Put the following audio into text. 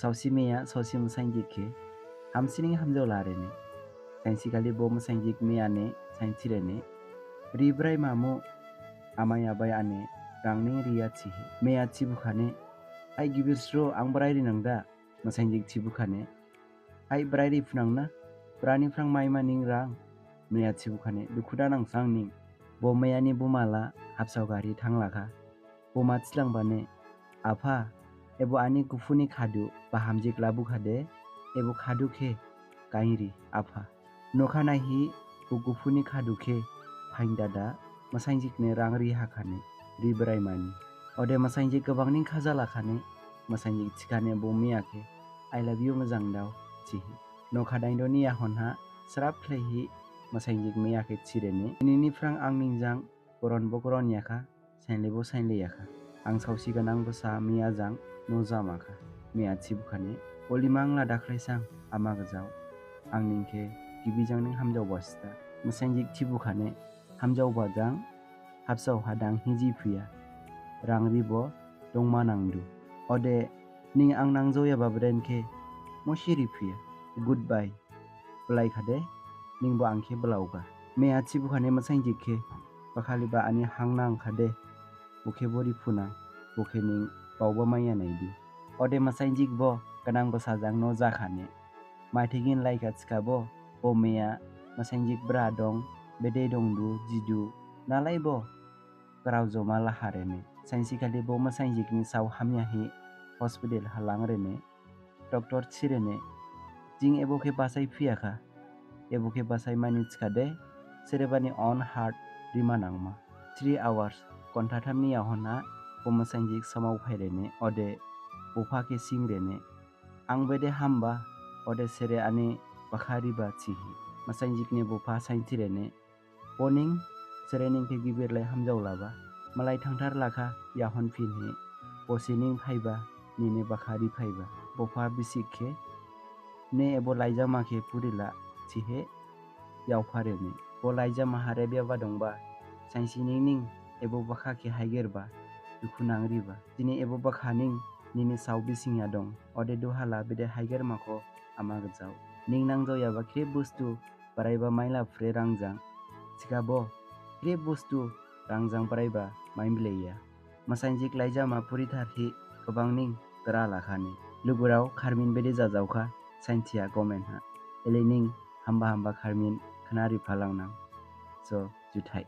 Sausi meya sausi musanjike hamsining hamjau larene. Sainsi kali bo musanjik meyane saintirene. Ribrai mamu amai abai ane rangning riya cihi. Meya cibukane ai gibisro ang berai nangda musanjik cibukane. Ai berai funangna berani frang maima ning rang. Meya cibukane dukuda nang sang ning. Bo meyani bumala hapsau gari tanglaka. Boma cilangbane apa ebo ani gufuni khadu bahamjik labu khade ebo khadu khe kairi apa nokha nahi bu gufuni khadu khe phaindada masanjik ne rangri hakane ribrai mani ode masanjik gobangning khaja lakhane masanjik chikane bo miyake I love you mojang daw chihi nokha daindoni ahonha srap khlaihi masanjik miyake chirene nini frang angningjang koron bokoron yaka sainlebo sainle yaka ang sausi ganang basa miyajang nojamaka meya cibukane olimang la daklaisang ama gajau ang ningke gibijang ning hamjau basta musanjik cibukane hamjau bajang hapsau hadang hiji phuya rangribo dongma nangdu ode ning ang nangjo ya babren ke mosiri phuya goodbye belai khade ningbo angke belauga meya cibukane musanjik ke bakhaliba ani hangnang khade buke bori phuna buke ning bawba maya naidu ode masanjik bo kanang basajang no jakhane maithigin laika chikabo o meya masanjik bra dong bede dongdu jidu nalai bo krau joma laharene sainsi kali bo masanjik ni saw hamya hi hospital halangrene doctor chirene jing ebo ke basai phiaka ebo ke basai mani chikade serebani on heart rimanangma 3 hours kontathamni ahona masanjik samau phairene ode bufa ke singrene ang bede hamba ode sere ani bakhari ba chihi masanjik ne bufa saintirene poning serening ke gibirlai hamjau laba malai thangthar lakha yahon pinhe posining phaiba nine bakhari phaiba bufa bisikhe ne ebo laijama ke purila chihe yawpharene bo laijama hare beba dongba sainsining ning ebo bakha ke haigerba duku nangriba dini ebo bakhaning nini saw bisingya dong ode duhala bede haiger mako ama gajau ning nangjo yaba kre bustu baraiba maila fre rangjang chikabo kre bustu rangjang baraiba maimleya masanjik laijama purithar hi gobangning gra lakhani lugurau kharmin bede jajauka saintia gomen ha elening hamba hamba kharmin khanari phalangnang so juthai